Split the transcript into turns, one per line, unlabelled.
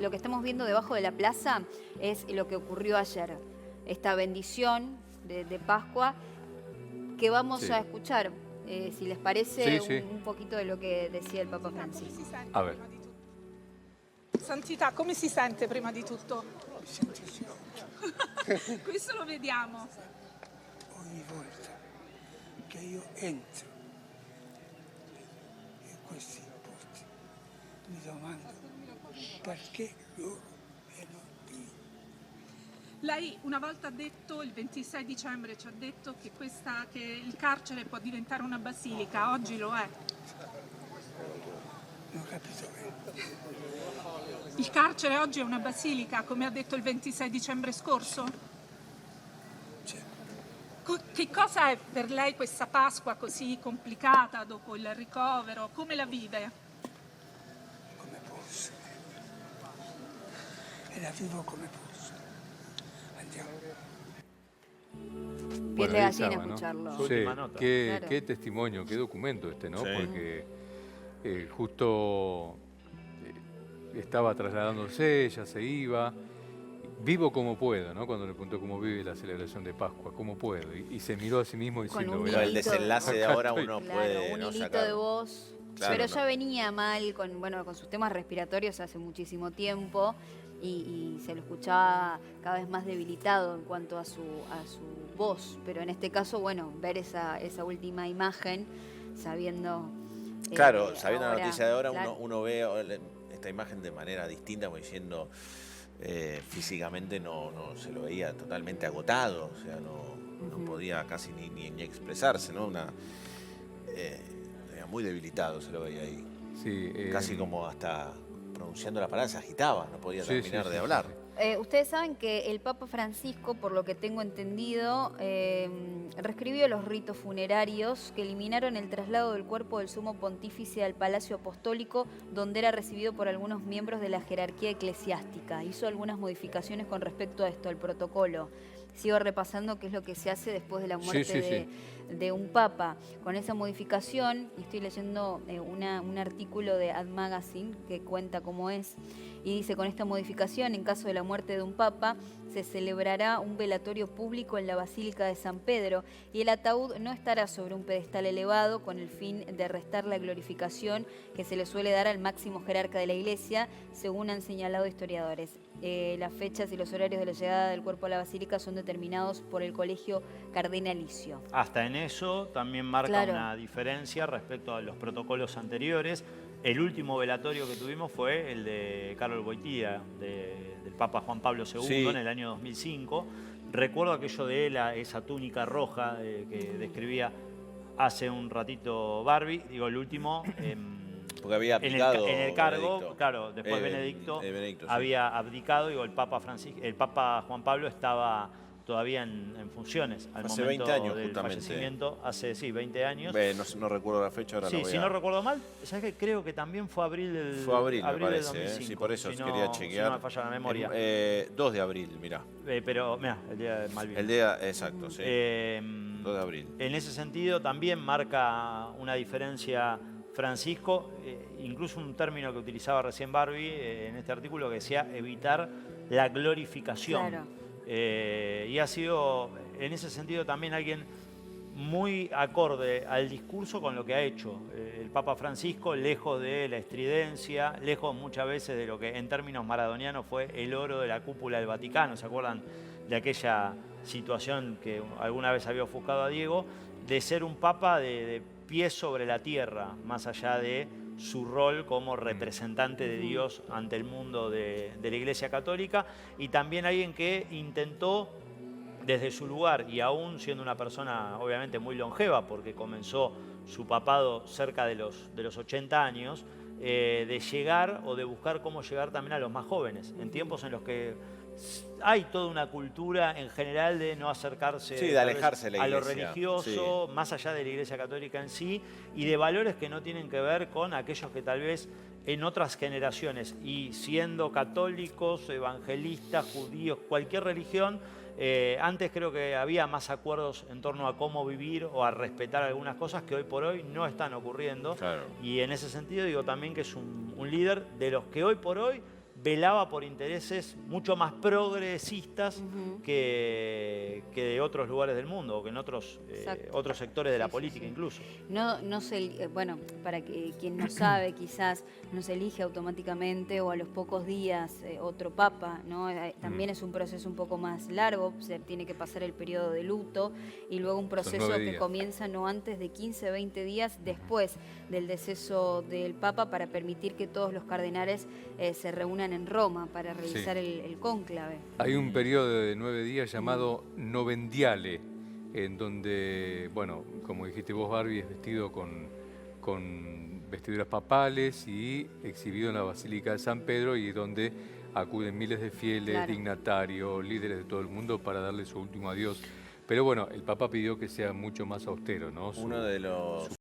lo que estamos viendo debajo de la plaza es lo que ocurrió ayer. Esta bendición de Pascua que vamos a escuchar, si les parece, un poquito de lo que decía el Papa Francisco.
A ver.
Santità, come si sente prima di tutto?
Mi sento sicuro.
Questo lo vediamo.
Ogni volta che io entro in questi porti mi domando perché loro e non io.
Lei una volta ha detto, il 26 dicembre ci ha detto che il carcere può diventare una basilica, oggi lo è.
Non ho capito bene.
Il carcere oggi è una basilica, come ha detto il 26 dicembre scorso?
Certo.
Che cosa è per lei questa Pasqua così complicata dopo il ricovero? Come la vive?
Come posso. E la vivo come posso. Andiamo.
Piel de gallina escucharlo.
Sí, qué testimonio, qué documento ¿no?
Sí.
Porque justo estaba trasladándose, ya se iba. Vivo como puedo, ¿no? Cuando le preguntó cómo vive la celebración de Pascua, cómo puedo. Y se miró a sí mismo diciendo...
Pero el desenlace de ahora uno
Claro,
puede
un
no
hilito
sacar.
de voz.
Claro,
pero
no.
ya venía mal con sus temas respiratorios hace muchísimo tiempo y se lo escuchaba cada vez más debilitado en cuanto a su voz. Pero en este caso, bueno, ver esa última imagen, sabiendo...
Claro, sabiendo
ahora,
la noticia de ahora,
claro.
uno ve esta imagen de manera distinta, como diciendo, físicamente no se lo veía totalmente agotado, o sea, no podía casi ni expresarse, ¿no? Era muy debilitado, se lo veía ahí.
Sí,
Casi como hasta pronunciando la palabra se agitaba, no podía terminar de hablar.
Ustedes saben que el Papa Francisco, por lo que tengo entendido, reescribió los ritos funerarios que eliminaron el traslado del cuerpo del sumo pontífice al Palacio Apostólico, donde era recibido por algunos miembros de la jerarquía eclesiástica. Hizo algunas modificaciones con respecto a esto, al protocolo. Sigo repasando qué es lo que se hace después de la muerte de un papa. Con esa modificación, y estoy leyendo un artículo de Ad Magazine que cuenta cómo es, y dice, con esta modificación, en caso de la muerte de un papa, se celebrará un velatorio público en la Basílica de San Pedro y el ataúd no estará sobre un pedestal elevado con el fin de restar la glorificación que se le suele dar al máximo jerarca de la Iglesia, según han señalado historiadores. Las fechas y los horarios de la llegada del cuerpo a la Basílica son determinados por el Colegio Cardenalicio.
Hasta en eso también marca una diferencia respecto a los protocolos anteriores. El último velatorio que tuvimos fue el de Karol Wojtyła, del Papa Juan Pablo II, en el año 2005. Recuerdo aquello de él, esa túnica roja que describía hace un ratito Barbie. Digo, el último...
Porque había abdicado
en el cargo,
Benedicto.
claro, después Benedicto
sí.
había abdicado. Digo, el Papa Juan Pablo estaba todavía en funciones al
hace
momento
20 años,
del
justamente.
fallecimiento. Hace, 20 años.
No recuerdo la fecha, ahora
Sí,
la voy
si no recuerdo mal, ¿sabes qué? Creo que también fue abril del
Fue abril, me
del
parece,
2005,
sí, por eso
si
quería
no,
chequear.
Si no me falla la memoria.
2 de abril, mirá.
Pero, mira, el día de Malvinas.
El día, exacto, sí. 2 de abril.
En ese sentido también marca una diferencia Francisco, incluso un término que utilizaba recién Barbie en este artículo que decía evitar la glorificación.
Claro.
Y ha sido en ese sentido también alguien muy acorde al discurso con lo que ha hecho el Papa Francisco, lejos de la estridencia, lejos muchas veces de lo que en términos maradonianos fue el oro de la cúpula del Vaticano. ¿Se acuerdan de aquella situación que alguna vez había ofuscado a Diego? De ser un papa de pies sobre la tierra, más allá de su rol como representante de Dios ante el mundo de la Iglesia Católica, y también alguien que intentó desde su lugar, y aún siendo una persona obviamente muy longeva, porque comenzó su papado cerca de los 80 años, de llegar o de buscar cómo llegar también a los más jóvenes, en tiempos en los que hay toda una cultura en general de no acercarse
de alejarse de la
a lo
iglesia,
religioso, más allá de la Iglesia Católica en sí, y de valores que no tienen que ver con aquellos que tal vez en otras generaciones, y siendo católicos, evangelistas, judíos, cualquier religión, antes creo que había más acuerdos en torno a cómo vivir o a respetar algunas cosas que hoy por hoy no están ocurriendo.
Claro.
Y en ese sentido digo también que es un líder de los que hoy por hoy velaba por intereses mucho más progresistas que de otros lugares del mundo, o que en otros sectores de la política incluso.
No se, bueno, para que quien no sabe, quizás no se elige automáticamente o a los pocos días otro papa, ¿no? También es un proceso un poco más largo, se tiene que pasar el periodo de luto y luego un proceso que comienza no antes de 15, 20 días después del deceso del papa, para permitir que todos los cardenales se reúnan en Roma para realizar el cónclave.
Hay un periodo de 9 días llamado novendiale, en donde, bueno, como dijiste vos, Barbie, es vestido con vestiduras papales y exhibido en la Basílica de San Pedro, y donde acuden miles de fieles, dignatarios, líderes de todo el mundo para darle su último adiós. Pero bueno, el Papa pidió que sea mucho más austero, ¿no?
Uno de los